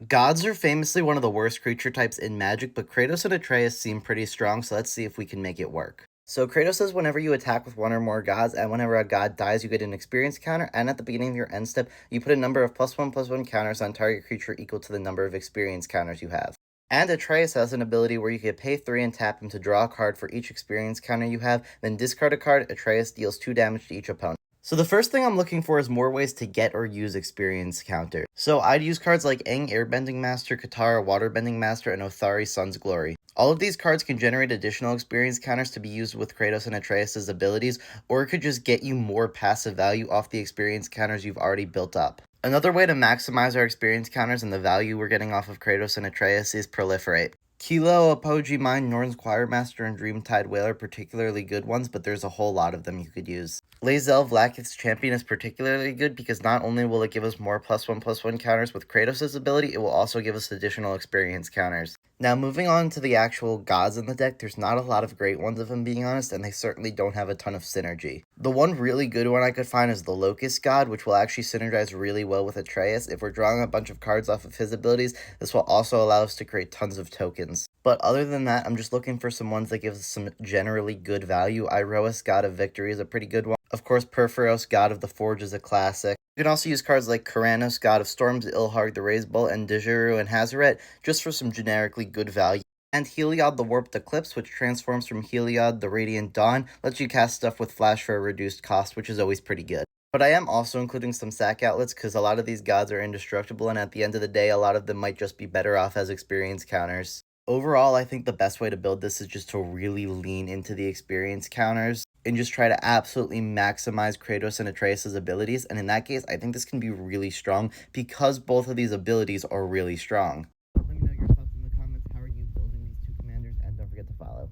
Gods are famously one of the worst creature types in Magic, but Kratos and Atreus seem pretty strong, so let's see if we can make it work. So Kratos says whenever you attack with one or more gods, and whenever a god dies, you get an experience counter, and at the beginning of your end step, you put a number of +1/+1 counters on target creature equal to the number of experience counters you have. And Atreus has an ability where you can pay 3 and tap him to draw a card for each experience counter you have, then discard a card. Atreus deals 2 damage to each opponent. So the first thing I'm looking for is more ways to get or use experience counter. So I'd use cards like Aang Airbending Master, Katara Waterbending Master, and Othari Sun's Glory. All of these cards can generate additional experience counters to be used with Kratos and Atreus' abilities, or it could just get you more passive value off the experience counters you've already built up. Another way to maximize our experience counters and the value we're getting off of Kratos and Atreus is Proliferate. Kilo, Apogee Mine, Norn's Choirmaster, and Dreamtide Whale are particularly good ones, but there's a whole lot of them you could use. Lae'zel Vlaakith's Champion is particularly good because not only will it give us more +1/+1 counters with Kratos' ability, it will also give us additional experience counters. Now moving on to the actual gods in the deck, there's not a lot of great ones if I'm being honest, and they certainly don't have a ton of synergy. The one really good one I could find is the Locust God, which will actually synergize really well with Atreus. If we're drawing a bunch of cards off of his abilities, this will also allow us to create tons of tokens. But other than that, I'm just looking for some ones that give us some generally good value. Iroas, God of Victory, is a pretty good one. Of course, Perforos, God of the Forge, is a classic. You can also use cards like Karanos, God of Storms, Ilharg the Raised Bull, and Dejuru and Hazaret just for some generically good value. And Heliod the Warped Eclipse, which transforms from Heliod the Radiant Dawn, lets you cast stuff with flash for a reduced cost, which is always pretty good. But I am also including some sack outlets because a lot of these gods are indestructible, and at the end of the day, a lot of them might just be better off as experience counters. Overall, I think the best way to build this is just to really lean into the experience counters and just try to absolutely maximize Kratos and Atreus' abilities. And in that case, I think this can be really strong because both of these abilities are really strong. Let me know your thoughts in the comments. How are you building these two commanders? And don't forget to follow.